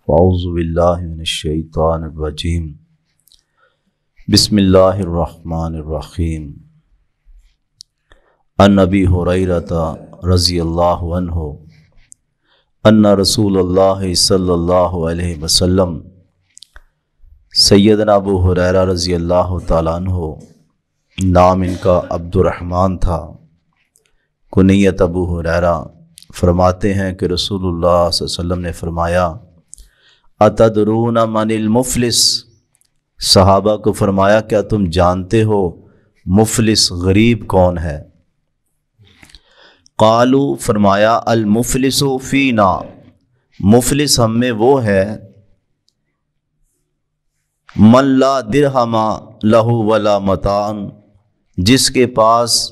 أعوذ بالله من الشيطان الرجيم بسم الله الرحمن الرحيم عن أبي هريرة رضي الله عنه أن رسول الله صلى الله عليه وسلم سیدنا ابو ہریرہ رضی اللہ تعالیٰ عنہ نام ان کا عبد الرحمن تھا، کنیت ابو ہریرہ، فرماتے ہیں کہ رسول اللہ صلی اللہ علیہ وسلم نے فرمایا اتدرون من المفلس، صحابہ کو فرمایا کیا تم جانتے ہو مفلس غریب کون ہے؟ قالو، فرمایا المفلس فینا، مفلس ہم میں وہ ہے من لا درہم لہ ولا متاع، جس کے پاس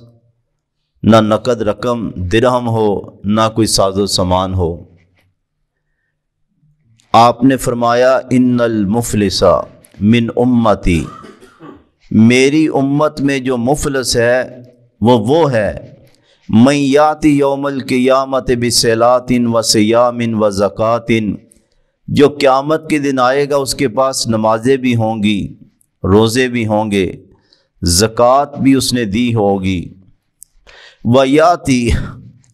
نہ نقد رقم درہم ہو نہ کوئی ساز و سامان ہو۔ آپ نے فرمایا ان المفلس من امتی، میری امت میں جو مفلس ہے وہ ہے من یاتی یوم القیامت بصلاۃ و صیام و زکوٰۃ، جو قیامت کے دن آئے گا اس کے پاس نمازیں بھی ہوں گی، روزے بھی ہوں گے، زکوٰۃ بھی اس نے دی ہوگی، ویاتی،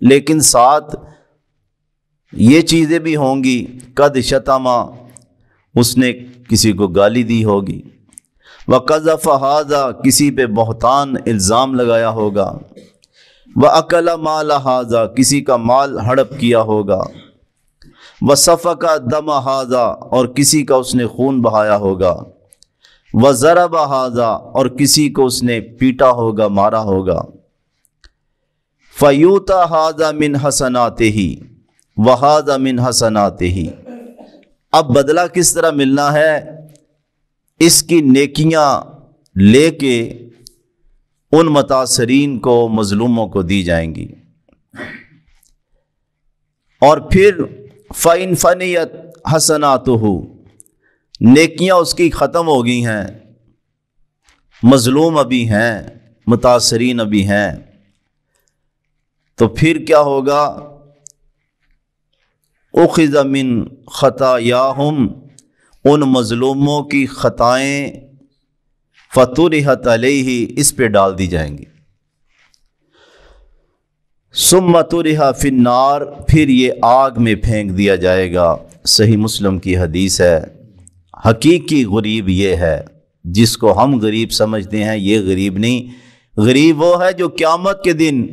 لیکن ساتھ یہ چیزیں بھی ہوں گی قد شتما، اس نے کسی کو گالی دی ہوگی، وقذف ھذا، کسی پہ بہتان الزام لگایا ہوگا، واکل مال ھذا، کسی کا مال ہڑپ کیا ہوگا، وسفک دم ھذا، اور کسی کا اس نے خون بہایا ہوگا، وضرب ھذا، اور کسی کو اس نے پیٹا ہوگا، مارا ہوگا، فیوتا ھذا من حسناتہ وَهَذَا مِنْ حَسَنَاتِهِ، اب بدلہ کس طرح ملنا ہے؟ اس کی نیکیاں لے کے ان متاثرین کو، مظلوموں کو دی جائیں گی، اور پھر فَإِنْ فَنِيَتْ حَسَنَاتُهُ، نیکیاں اس کی ختم ہو گئی ہیں، مظلوم ابھی ہیں، متاثرین ابھی ہیں، تو پھر کیا ہوگا؟ اخذ من خطایاہم، ان مظلوموں کی خطائیں فطرحت علیہ، اس پہ ڈال دی جائیں گی، ثم طرح فی النار، پھر یہ آگ میں پھینک دیا جائے گا۔ صحیح مسلم کی حدیث ہے۔ حقیقی غریب یہ ہے، جس کو ہم غریب سمجھتے ہیں یہ غریب نہیں، غریب وہ ہے جو قیامت کے دن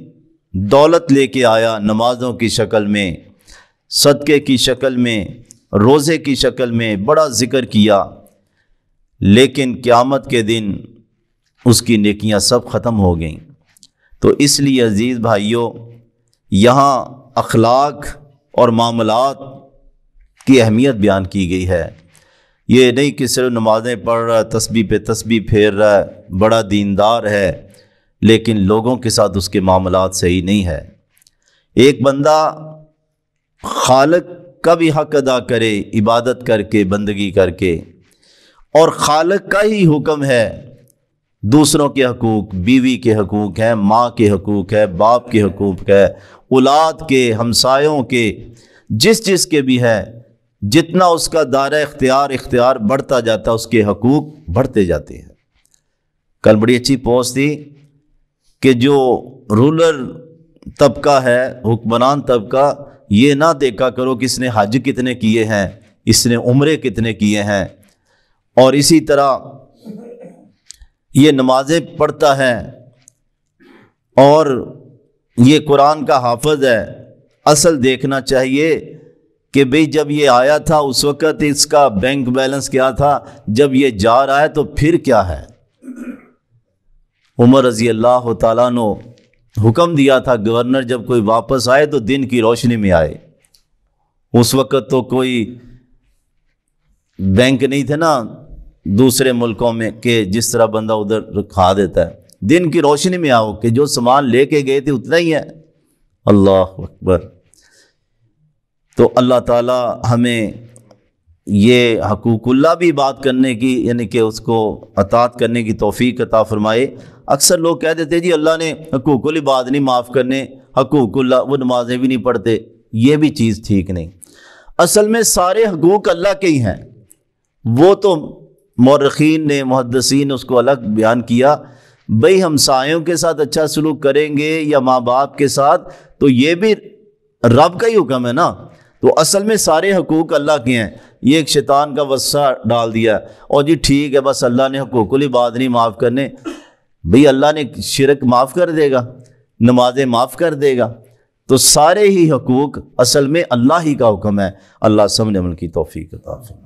دولت لے کے آیا، نمازوں کی شکل میں، صدقے کی شکل میں، روزے کی شکل میں، بڑا ذکر کیا، لیکن قیامت کے دن اس کی نیکیاں سب ختم ہو گئیں۔ تو اس لیے عزیز بھائیوں، یہاں اخلاق اور معاملات کی اہمیت بیان کی گئی ہے۔ یہ نہیں کہ صرف نمازیں پڑھ رہا ہے، تسبیح پہ تسبیح پھیر رہا ہے، بڑا دیندار ہے، لیکن لوگوں کے ساتھ اس کے معاملات صحیح نہیں ہے۔ ایک بندہ خالق کا بھی حق ادا کرے، عبادت کر کے، بندگی کر کے، اور خالق کا ہی حکم ہے، دوسروں کے حقوق، بیوی کے حقوق ہیں، ماں کے حقوق ہے، باپ کے حقوق ہے، اولاد کے، ہمسایوں کے، جس کے بھی ہے، جتنا اس کا دائرہ اختیار بڑھتا جاتا ہے، اس کے حقوق بڑھتے جاتے ہیں۔ کل بڑی اچھی پوسٹ تھی کہ جو رولر طبقہ ہے، حکمران طبقہ، یہ نہ دیکھا کرو کہ اس نے حج کتنے کیے ہیں، اس نے عمرے کتنے کیے ہیں، اور اسی طرح یہ نمازیں پڑھتا ہے اور یہ قرآن کا حافظ ہے۔ اصل دیکھنا چاہیے کہ بھئی جب یہ آیا تھا اس وقت اس کا بینک بیلنس کیا تھا، جب یہ جا رہا ہے تو پھر کیا ہے۔ عمر رضی اللہ تعالیٰ عنہ حکم دیا تھا گورنر جب کوئی واپس آئے تو دن کی روشنی میں آئے۔ اس وقت تو کوئی بینک نہیں تھے نا دوسرے ملکوں میں کہ جس طرح بندہ ادھر رکھا دیتا ہے، دن کی روشنی میں آؤ کہ جو سامان لے کے گئے تھے اتنا ہی ہے۔ اللہ اکبر۔ تو اللہ تعالی ہمیں یہ حقوق اللہ بھی بات کرنے کی، یعنی کہ اس کو اطاعت کرنے کی توفیق عطا فرمائے۔ اکثر لوگ کہہ دیتے جی اللہ نے حقوق العباد نہیں معاف کرنے، حقوق اللہ وہ نمازیں بھی نہیں پڑھتے، یہ بھی چیز ٹھیک نہیں۔ اصل میں سارے حقوق اللہ کے ہی ہیں. وہ تو مورخین نے محدثین نے اس کو الگ بیان کیا، بھئی ہمسایوں کے ساتھ اچھا سلوک کریں گے یا ماں باپ کے ساتھ تو یہ بھی رب کا ہی حکم ہے نا. تو اصل میں سارے حقوق اللہ کے ہیں. یہ ایک شیطان کا وسوسہ ڈال دیا اور جی ٹھیک ہے بس اللہ نے حقوق العباد نہیں معاف کرنے. بھئی اللہ نے شرک معاف کر دے گا، نمازیں معاف کر دے گا. تو سارے ہی حقوق اصل میں اللہ ہی کا حکم ہے. اللہ سمجھ عمل کی توفیق عطا فرمائے.